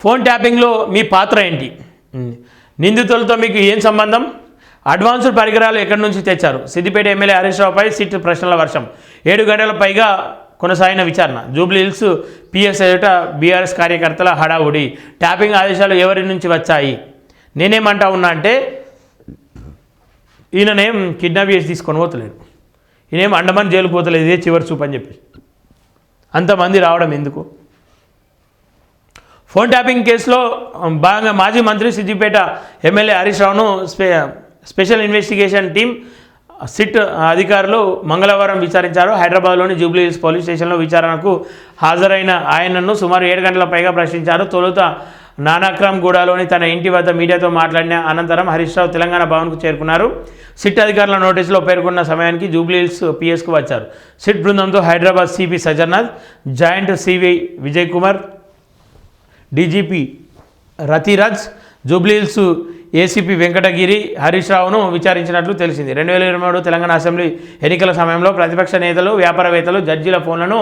Phone ట్యాపింగ్లో మీ పాత్ర ఏంటి? నిందితులతో మీకు ఏం సంబంధం? అడ్వాన్స్డ్ పరికరాలు ఎక్కడి నుంచి తెచ్చారు? సిద్దిపేట ఎమ్మెల్యే హరీష్ రావుపై సిట్ ప్రశ్నల వర్షం. 7 గంటల పైగా కొనసాగిన విచారణ. జూబ్లీహిల్స్ పిఎస్ ఎదుట బీఆర్ఎస్ కార్యకర్తల హడావుడి. ట్యాపింగ్ ఆదేశాలు ఎవరి నుంచి వచ్చాయి? నేనేమంటా ఉన్నా అంటే ఈయననేం కిడ్నాప్ చేసి తీసుకొని పోతలేడు, ఈయనేం అండమాన్ జైలుకు పోతలేదు, ఇదే చివరి చూపు అని చెప్పి అంతమంది రావడం ఎందుకు? ఫోన్ ట్యాపింగ్ కేసులో భాగంగా మాజీ మంత్రి సిద్దిపేట ఎమ్మెల్యే హరీష్ రావును స్పెషల్ ఇన్వెస్టిగేషన్ టీం సిట్ అధికారులు మంగళవారం విచారించారు. హైదరాబాద్లోని జూబ్లీహిల్స్ పోలీస్ స్టేషన్లో విచారణకు హాజరైన ఆయనను సుమారు 7 గంటల పైగా ప్రశ్నించారు. తొలుత నానక్రామ్గూడలోని తన ఇంటి వద్ద మీడియాతో మాట్లాడిన అనంతరం హరీష్ రావు తెలంగాణ భవన్కు చేరుకున్నారు. సిట్ అధికారుల నోటీసులో పేర్కొన్న సమయానికి జూబ్లీహిల్స్ పిఎస్కు వచ్చారు. సిట్ బృందంతో Hyderabad CP Sajarnath, joint CV Vijay Kumar, DGP Ratiraj, Jubilee Hills ACP Venkatagiri Harish రావును విచారించినట్లు తెలిసింది. 2023 తెలంగాణ అసెంబ్లీ ఎన్నికల సమయంలో ప్రతిపక్ష నేతలు, వ్యాపారవేత్తలు, జడ్జీల ఫోన్లను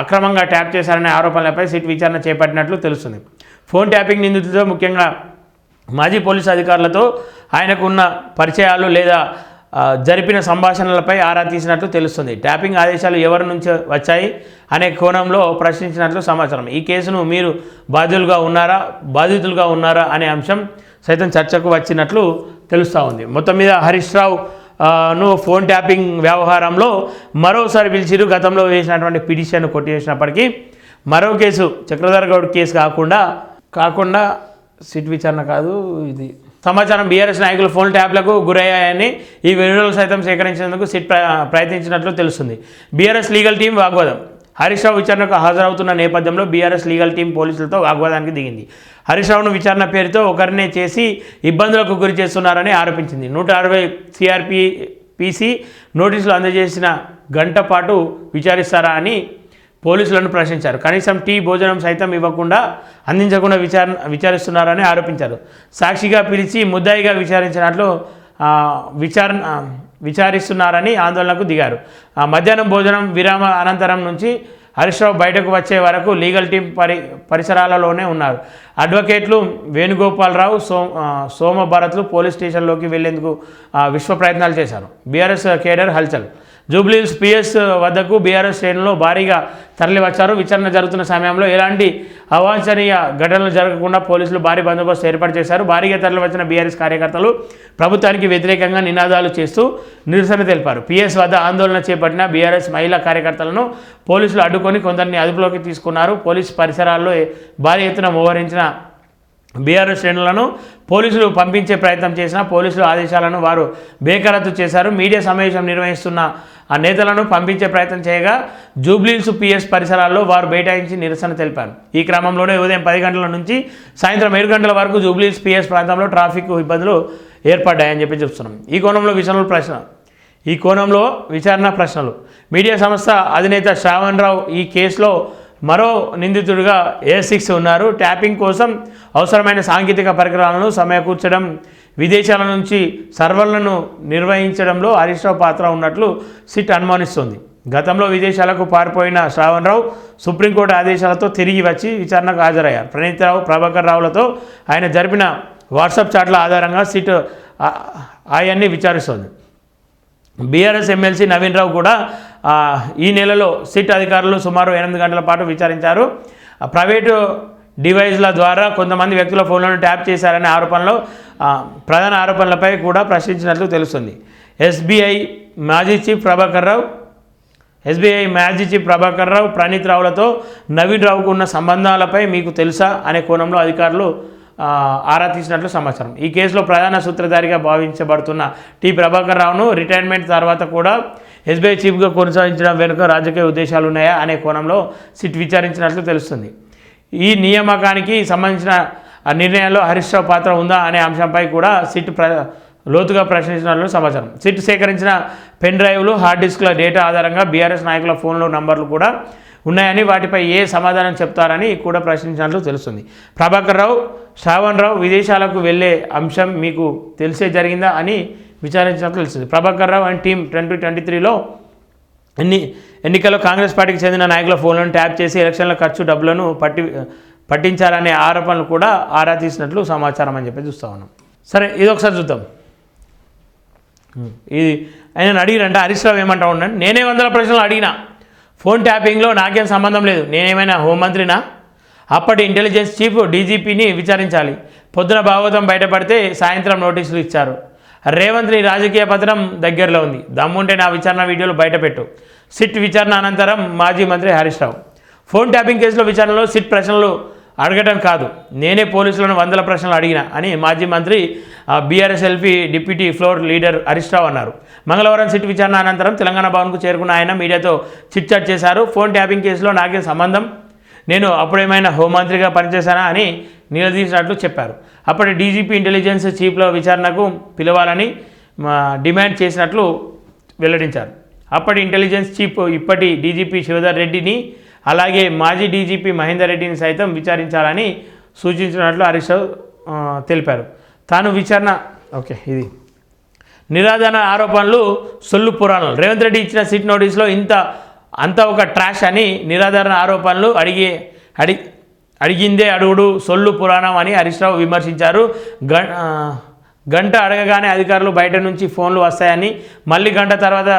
అక్రమంగా ట్యాప్ చేశారనే ఆరోపణలపై సిట్ విచారణ చేపట్టినట్లు తెలుస్తుంది. ఫోన్ ట్యాపింగ్ నిందితులతో ముఖ్యంగా మాజీ పోలీసు అధికారులతో ఆయనకు ఉన్న పరిచయాలు లేదా జరిపిన సంభాషణలపై ఆరా తీసినట్లు తెలుస్తుంది. ట్యాపింగ్ ఆదేశాలు ఎవరి నుంచి వచ్చాయి అనే కోణంలో ప్రశ్నించినట్లు సమాచారం. ఈ కేసును మీరు బాధితులుగా ఉన్నారా అనే అంశం సైతం చర్చకు వచ్చినట్లు తెలుస్తూ ఉంది. మొత్తం మీద హరీష్ రావును ఫోన్ ట్యాపింగ్ వ్యవహారంలో మరోసారి పిలిచిరు. గతంలో వేసినటువంటి పిటిషన్ కొట్టివేసినప్పటికీ మరో కేసు చక్రధర్ గౌడ్ కేసు కాకుండా సిట్ విచారణ కాదు ఇది. సమాచారం బీఆర్ఎస్ నాయకులు ఫోన్ ట్యాప్లకు గురయ్యాయని ఈ వీడియోలు సైతం సేకరించేందుకు సిట్ ప్రయత్నించినట్లు తెలుస్తుంది. బీఆర్ఎస్ లీగల్ టీం వాగ్వాదం. హరీష్ రావు విచారణకు హాజరవుతున్న నేపథ్యంలో బీఆర్ఎస్ లీగల్ టీం పోలీసులతో వాగ్వాదానికి దిగింది. హరీష్ రావును విచారణ పేరుతో ఒకరినే చేసి ఇబ్బందులకు గురి చేస్తున్నారని ఆరోపించింది. 160 సిఆర్పిసి నోటీసులు అందజేసిన గంట పాటు విచారిస్తారా అని పోలీసులను ప్రశ్నించారు. కనీసం టీ భోజనం సైతం అందించకుండా విచారిస్తున్నారని ఆరోపించారు. సాక్షిగా పిలిచి ముద్దాయిగా విచారిస్తున్నారని ఆందోళనకు దిగారు. మధ్యాహ్నం భోజనం విరామ అనంతరం నుంచి హరీష్ రావు బయటకు వచ్చే వరకు లీగల్ టీం పరిసరాలలోనే ఉన్నారు. అడ్వకేట్లు వేణుగోపాలరావు, సోమభరత్లు పోలీస్ స్టేషన్లోకి వెళ్లేందుకు విశ్వ ప్రయత్నాలు చేశారు. బీఆర్ఎస్ కేడర్ హల్చల్. జూబ్లీహిల్స్ పిఎస్ వద్దకు బీఆర్ఎస్ శ్రేణులు భారీగా తరలివచ్చారు. విచారణ జరుగుతున్న సమయంలో ఎలాంటి అవాంఛనీయ ఘటనలు జరగకుండా పోలీసులు భారీ బందోబస్తు ఏర్పాటు చేశారు. భారీగా తరలివచ్చిన బీఆర్ఎస్ కార్యకర్తలు ప్రభుత్వానికి వ్యతిరేకంగా నినాదాలు చేస్తూ నిరసన తెలిపారు. పిఎస్ వద్ద ఆందోళన చేపట్టిన బీఆర్ఎస్ మహిళా కార్యకర్తలను పోలీసులు అడ్డుకొని కొందరిని అదుపులోకి తీసుకున్నారు. పోలీసు పరిసరాల్లో భారీ ఎత్తున మోహరించిన బీఆర్ఎస్ శ్రేణులను పోలీసులు పంపించే ప్రయత్నం చేసిన పోలీసుల ఆదేశాలను వారు బేఖరాతు చేశారు. మీడియా సమావేశం నిర్వహిస్తున్న ఆ నేతలను పంపించే ప్రయత్నం చేయగా జూబ్లీహిల్స్ పిఎస్ పరిసరాల్లో వారు బైఠాయించి నిరసన తెలిపారు. ఈ క్రమంలోనే ఉదయం 10 గంటల నుంచి సాయంత్రం 7 గంటల వరకు జూబ్లీహిల్స్ పిఎస్ ప్రాంతంలో ట్రాఫిక్ ఇబ్బందులు ఏర్పడ్డాయని చెప్తున్నాం. ఈ కోణంలో విచారణ ప్రశ్నలు. మీడియా సంస్థ అధినేత శ్రావణ్ రావు ఈ కేసులో మరో నిందితుడిగా A6 ఉన్నారు. ట్యాపింగ్ కోసం అవసరమైన సాంకేతిక పరికరాలను సమకూర్చడం, విదేశాల నుంచి సర్వర్లను నిర్వహించడంలో హరీష్ రావు పాత్ర ఉన్నట్లు సిట్ అనుమానిస్తోంది. గతంలో విదేశాలకు పారిపోయిన శ్రావణ్ రావు సుప్రీంకోర్టు ఆదేశాలతో తిరిగి వచ్చి విచారణకు హాజరయ్యారు. ప్రణీత్ రావు, ప్రభాకర్ రావులతో ఆయన జరిపిన వాట్సాప్ చాట్ల ఆధారంగా సిట్ ఆయన్ని విచారిస్తోంది. బీఆర్ఎస్ ఎమ్మెల్సీ నవీన్ రావు కూడా ఈ నెలలో సిట్ అధికారులు సుమారు 8 గంటల పాటు విచారించారు. ప్రైవేటు డివైజ్ల ద్వారా కొంతమంది వ్యక్తుల ఫోన్లను ట్యాప్ చేశారనే ప్రధాన ఆరోపణలపై కూడా ప్రశ్నించినట్లు తెలుస్తుంది. ఎస్బీఐ మాజీ చీఫ్ ప్రభాకర్ రావు, ప్రణీత్ రావులతో నవీన్ రావుకు ఉన్న సంబంధాలపై మీకు తెలుసా అనే కోణంలో అధికారులు ఆరా తీసినట్లు సమాచారం. ఈ కేసులో ప్రధాన సూత్రధారిగా భావించబడుతున్న టి ప్రభాకర్ రావును రిటైర్మెంట్ తర్వాత కూడా ఎస్బీఐ చీఫ్గా కొనసాగించడం వెనుక రాజకీయ ఉద్దేశాలు ఉన్నాయా అనే కోణంలో సిట్ విచారించినట్లు తెలుస్తుంది. ఈ నియామకానికి సంబంధించిన నిర్ణయాల్లో హరీష్ రావు పాత్ర ఉందా అనే అంశంపై కూడా సిట్ లోతుగా ప్రశ్నించినట్లు సమాచారం. సిట్ సేకరించిన పెన్ డ్రైవ్లు, హార్డ్ డిస్క్ల డేటా ఆధారంగా బీఆర్ఎస్ నాయకుల ఫోన్లో నంబర్లు కూడా ఉన్నాయని, వాటిపై ఏ సమాధానం చెప్తారని కూడా ప్రశ్నించినట్లు తెలుస్తుంది. ప్రభాకర్ రావు, శ్రావణ్ రావు విదేశాలకు వెళ్లే అంశం మీకు తెలిసే జరిగిందా అని విచారించినట్లు తెలుస్తుంది. ప్రభాకర్ రావు అండ్ టీం 2023లో ఎన్నికల్లో కాంగ్రెస్ పార్టీకి చెందిన నాయకుల ఫోన్లను ట్యాప్ చేసి ఎలక్షన్ల ఖర్చు డబ్బులను పట్టించారనే ఆరోపణలు కూడా ఆరా తీసినట్లు సమాచారం అని చెప్పి చూస్తూ ఉన్నాం. సరే ఇది ఒకసారి చూద్దాం. ఇది ఆయన అడిగిరంట హరీష్ రావు ఏమంటా ఉండండి, నేనే 100 ప్రశ్నలు అడిగినా, ఫోన్ ట్యాపింగ్లో నాకేం సంబంధం లేదు, నేనేమైనా హోంమంత్రినా? అప్పటి ఇంటెలిజెన్స్ చీఫ్ డీజీపీని విచారించాలి. పొద్దున భాగవతం బయటపడితే సాయంత్రం నోటీసులు ఇచ్చారు. రేవంత్ నీ రాజకీయ పతనం దగ్గరలో ఉంది, దమ్ముంటే నా విచారణ వీడియోలు బయటపెట్టు. సిట్ విచారణ అనంతరం మాజీ మంత్రి హరీష్ రావు. ఫోన్ ట్యాపింగ్ కేసులో విచారణలో సిట్ ప్రశ్నలు అడగడం కాదు, నేనే పోలీసులను 100 ప్రశ్నలు అడిగిన అని మాజీ మంత్రి BRSLP deputy floor leader Harish Rao అన్నారు. మంగళవారం సిట్ విచారణ అనంతరం తెలంగాణ భవన్కు చేరుకున్న ఆయన మీడియాతో చిట్చాట్ చేశారు. ఫోన్ ట్యాపింగ్ కేసులో నాకేం సంబంధం, నేను అప్పుడేమైనా హోంమంత్రిగా పనిచేశానా అని నిలదీసినట్లు చెప్పారు. అప్పటి డీజీపీ ఇంటెలిజెన్స్ చీఫ్ల విచారణకు పిలవాలని డిమాండ్ చేసినట్లు వెల్లడించారు. అప్పటి ఇంటెలిజెన్స్ చీఫ్ ఇప్పటి డీజీపీ శివధర్ రెడ్డిని అలాగే మాజీ డీజీపీ మహేందర్ రెడ్డిని సైతం విచారించాలని సూచించినట్లు హరీష్ రావు తెలిపారు. తాను విచారణ ఇది నిరాధారణ ఆరోపణలు సొల్లు పురాణాలు. రేవంత్ రెడ్డి ఇచ్చిన సిట్ నోటీసులో అంతా ఒక ట్రాష్ అని నిరాధారణ ఆరోపణలు అడిగిందే అడుగుడు సొల్లు పురాణం అని హరీష్ రావు విమర్శించారు. గంట అడగగానే అధికారులు బయట నుంచి ఫోన్లు వస్తాయని, మళ్ళీ గంట తర్వాత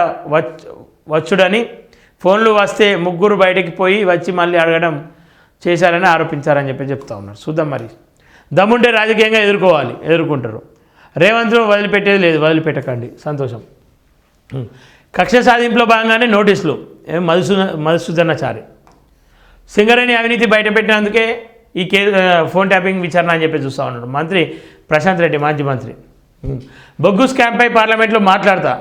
వచ్చుడని, ఫోన్లు వస్తే ముగ్గురు బయటికి పోయి వచ్చి మళ్ళీ అడగడం చేశారని ఆరోపించారని చెప్తా ఉన్నారు. చూద్దాం మరి, దమ్ముంటే రాజకీయంగా ఎదుర్కొంటారు. రేవంత్ను వదిలిపెట్టేది లేదు, వదిలిపెట్టకండి, సంతోషం. కక్ష సాధింపులో భాగంగానే నోటీసులు. మధుసూదనాచారి సింగరేణి అవినీతి బయటపెట్టినందుకే ఈ ఫోన్ ట్యాపింగ్ విచారణ అని చెప్పి చూస్తూ ఉన్నాడు మంత్రి ప్రశాంత్ రెడ్డి, మాజీ మంత్రి. బొగ్గు స్కామ్పై పార్లమెంట్లో మాట్లాడతా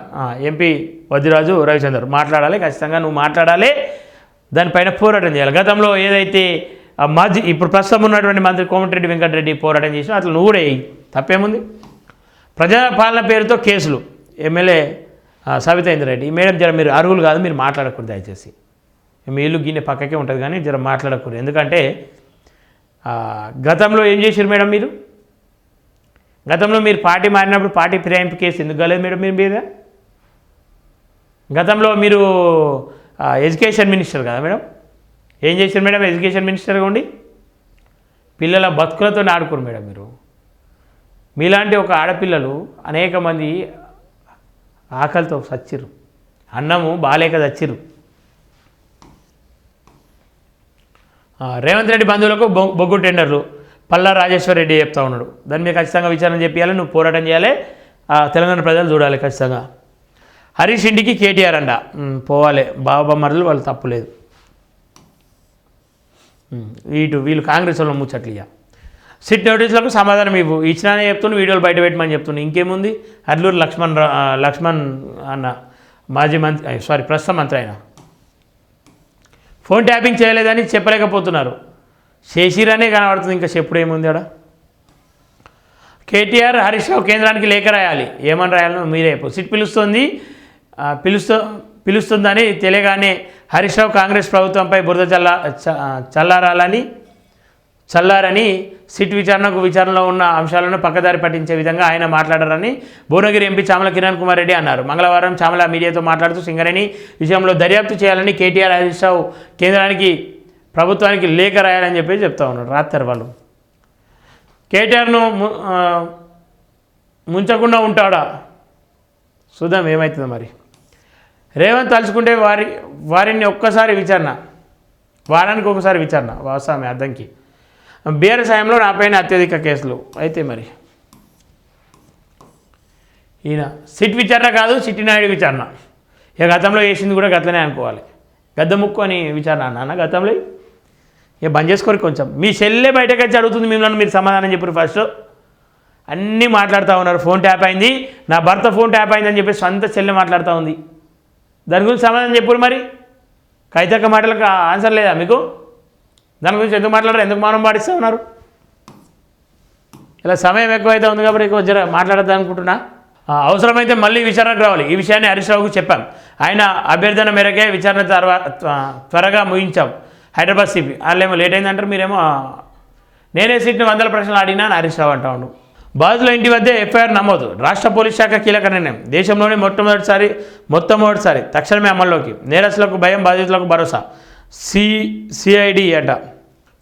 ఎంపీ వద్దిరాజు రవిచందర్ మాట్లాడాలి, ఖచ్చితంగా నువ్వు మాట్లాడాలి, దానిపైన పోరాటం చేయాలి. గతంలో ఏదైతే ఇప్పుడు ప్రస్తుతం ఉన్నటువంటి మంత్రి కోమటిరెడ్డి వెంకటరెడ్డి పోరాటం చేసినా అట్లా నువ్వు కూడా తప్పేముంది? ప్రజాపాలన పేరుతో కేసులు. ఎమ్మెల్యే సవితా ఇంద్రారెడ్డి, ఈ మేడం జర మీరు అర్హులు కాదు, మీరు మాట్లాడకూడదు దయచేసి, మీ ఇల్లు గిన్నె పక్కకే ఉంటుంది కానీ జర మాట్లాడకూడదు. ఎందుకంటే గతంలో ఏం చేశారు మేడం మీరు? గతంలో మీరు పార్టీ మారినప్పుడు పార్టీ ఫిరాయింపు కేసు ఎందుకు కాలేదు మేడం మీరు మీద? గతంలో మీరు ఎడ్యుకేషన్ మినిస్టర్ కదా మేడం, ఏం చేశారు మేడం ఎడ్యుకేషన్ మినిస్టర్గా ఉండి? పిల్లల బతుకులతో ఆడుకోరు మేడం మీరు. మీలాంటి ఒక ఆడపిల్లలు అనేక మంది ఆకలితో చచ్చిర్రు, అన్నము బాలేక చచ్చిర్రు. రేవంత్ రెడ్డి బంధువులకు బొగ్గు టెండర్లు పల్లా రాజేశ్వర్ రెడ్డి చెప్తా ఉన్నాడు. దాని మీద ఖచ్చితంగా విచారణ చేయాలి, నువ్వు పోరాటం చేయాలి, తెలంగాణ ప్రజలు చూడాలి ఖచ్చితంగా. హరీష్ ఇంటికి కేటీఆర్ అంట పోవాలి, బాబామరులు వాళ్ళు తప్పులేదు. వీళ్ళు కాంగ్రెస్ వాళ్ళు ముచ్చట్లు ఇక సిట్ నోటీసులకు సమాధానం ఇచ్చినానే చెప్తున్నా, వీడియోలు బయట పెట్టమని చెప్తున్నా. ఇంకేముంది? అడ్లూరు లక్ష్మణ్ అన్న మాజీ మంత్రి ప్రస్తుత మంత్రి ఆయన ఫోన్ ట్యాపింగ్ చేయలేదని చెప్పలేకపోతున్నారు. శేషిరానే కనబడుతుంది, ఇంకా చెప్పుడు ఏముంది ఆడ? కేటీఆర్ హరీష్ రావు కేంద్రానికి లేఖ రాయాలి, ఏమని రాయాలో మీరే సిట్ పిలుస్తుందని తెలియగానే హరీష్ రావు కాంగ్రెస్ ప్రభుత్వంపై బురద చల్లారని సిట్ విచారణలో ఉన్న అంశాలను పక్కదారి పట్టించే విధంగా ఆయన మాట్లాడారని భువనగిరి ఎంపీ చామల కిరణ్ కుమార్ రెడ్డి అన్నారు. మంగళవారం చామల మీడియాతో మాట్లాడుతూ సింగరేణి విషయంలో దర్యాప్తు చేయాలని కేటీఆర్ హరీష్ రావు కేంద్రానికి ప్రభుత్వానికి లేఖ రాయాలని చెప్పి చెప్తా ఉన్నారు. రాత్రి వాళ్ళు కేటీఆర్ను ముంచకుండా ఉంటాడా? చూద్దాం ఏమవుతుందో మరి. రేవంత్ తలుచుకుంటే వారిని ఒక్కసారి విచారణ, వారానికి ఒకసారి విచారణ వాస్తవమే అద్దంకి. బీఆర్ఎస్ హయాంలో నాపైన అత్యధిక కేసులు అయితే మరి ఈయన సిట్ విచారణ కాదు, చిట్టినాయుడు విచారణ. ఇక గతంలో వేసింది కూడా గట్లనే అనుకోవాలి. గద్దముక్కు అని విచారణ అన్న గతంలో ఇక బంద్ చేసుకోరు. కొంచెం మీ చెల్లె బయటకు వచ్చి అడుగుతుంది మిమ్మల్ని, మీరు సమాధానం చెప్పారు. ఫస్ట్ అన్నీ మాట్లాడుతూ ఉన్నారు, ఫోన్ ట్యాప్ అయింది, నా భర్త ఫోన్ ట్యాప్ అయిందని చెప్పి సొంత చెల్లె మాట్లాడుతూ ఉంది. దాని గురించి సమాధానం చెప్పారు. మరి కైతక్క మాటలకు ఆన్సర్ లేదా మీకు? దాని గురించి ఎందుకు మాట్లాడారు? ఎందుకు మౌనం పాటిస్తూ ఉన్నారు? ఇలా సమయం ఎక్కువైతే ఉంది కాబట్టి ఎక్కువ జర మాట్లాడద్దు అనుకుంటున్నా. అవసరమైతే మళ్ళీ విచారణకు రావాలి. ఈ విషయాన్ని హరీష్ రావుకు చెప్పాం. ఆయన అభ్యర్థన మేరకే విచారణ త్వరగా ముగించాం. హైదరాబాద్ సిపి వాళ్ళేమో లేట్ అయిందంటారు, మీరేమో నేనే సీట్ని 100 ప్రశ్నలు అడిగినా అని హరీష్ రావు అంటా ఉండు. బాధితుల ఇంటి వద్ద ఎఫ్ఐఆర్ నమోదు. రాష్ట్ర పోలీస్ శాఖ కీలక నిర్ణయం. దేశంలోనే మొట్టమొదటిసారి తక్షణమే అమల్లోకి. నేరస్తులకు భయం, బాధితులకు భరోసా. సిఐడి అట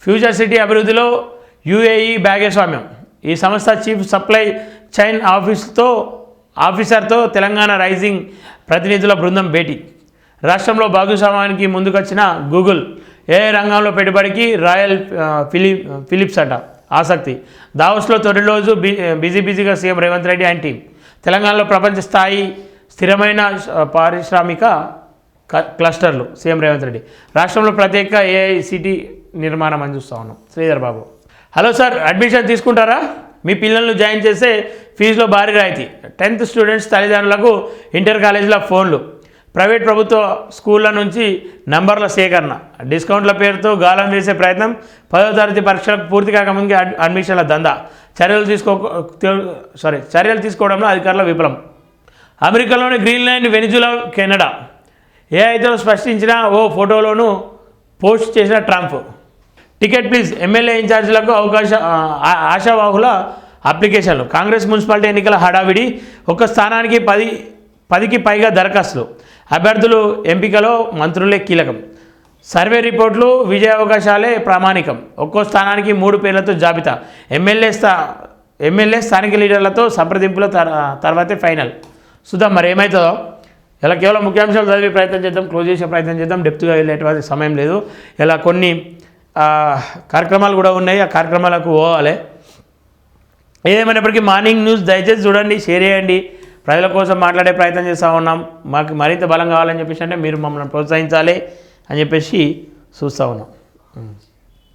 ఫ్యూచర్ సిటీ అభివృద్ధిలో యుఏఈ భాగస్వామ్యం. ఈ సంస్థ చీఫ్ సప్లై చైన్ ఆఫీసర్తో తెలంగాణ రైజింగ్ ప్రతినిధుల బృందం భేటీ. రాష్ట్రంలో భాగస్వామ్యానికి ముందుకొచ్చిన గూగుల్. ఏఐ రంగంలో పెట్టుబడికి రాయల్ ఫిలిప్స్ అట ఆసక్తి. దావోస్లో తొలి రోజు బిజీగా CM Revanth Reddy and team. తెలంగాణలో ప్రపంచ స్థాయి స్థిరమైన పారిశ్రామిక క్లస్టర్లు సీఎం రేవంత్ రెడ్డి. రాష్ట్రంలో ప్రత్యేక ఏఐసిటి నిర్మాణం అని చూస్తూ ఉన్నాం. Sridhar Babu. Hello sir, admission తీసుకుంటారా? మీ పిల్లలను జాయిన్ చేస్తే ఫీజులో భారీ రాయితీ. 10th స్టూడెంట్స్ తల్లిదండ్రులకు ఇంటర్ కాలేజీల ఫోన్లు. ప్రైవేట్ ప్రభుత్వ స్కూళ్ళ నుంచి నంబర్ల సేకరణ. డిస్కౌంట్ల పేరుతో గాలం వేసే ప్రయత్నం. 10వ తరగతి పరీక్షలకు పూర్తి కాకముందుకే అడ్మిషన్ల దందా. చర్యలు తీసుకోవడంలో అధికారుల విఫలం. అమెరికాలోని గ్రీన్లాండ్, వెనిజులా, కెనడా ఏఐతో స్పష్టించిన ఓ ఫోటోలోనూ పోస్ట్ చేసిన ట్రంప్. Ticket please. ఎమ్మెల్యే ఇన్ఛార్జీలకు ఆశావాహుల అప్లికేషన్లు. కాంగ్రెస్ మున్సిపాలిటీ ఎన్నికల హడావిడి. ఒక్క స్థానానికి 10కి పైగా దరఖాస్తులు. అభ్యర్థులు ఎంపికలో మంత్రులే కీలకం. సర్వే రిపోర్టులు విజయావకాశాలే ప్రామాణికం. ఒక్కో స్థానానికి 3 పేర్లతో జాబితా. ఎమ్మెల్యే స్థానిక లీడర్లతో సంప్రదింపుల తర్వాతే ఫైనల్. చూద్దాం మరి ఏమవుతుందో. ఇలా కేవలం ముఖ్యాంశాలు చదివే ప్రయత్నం చేద్దాం, క్లోజ్ చేసే ప్రయత్నం చేద్దాం. డెప్త్గా వెళ్ళేటువంటి సమయం లేదు. ఇలా కొన్ని కార్యక్రమాలు కూడా ఉన్నాయి, ఆ కార్యక్రమాలకు పోవాలి. ఏదేమైనప్పటికీ మార్నింగ్ న్యూస్ దయచేసి చూడండి, షేర్ చేయండి. ప్రజల కోసం మాట్లాడే ప్రయత్నం చేస్తూ ఉన్నాం. మాకు మరింత బలం కావాలని చెప్పేసి అంటే మీరు మమ్మల్ని ప్రోత్సహించాలి అని చెప్పేసి చూస్తూ ఉన్నాం.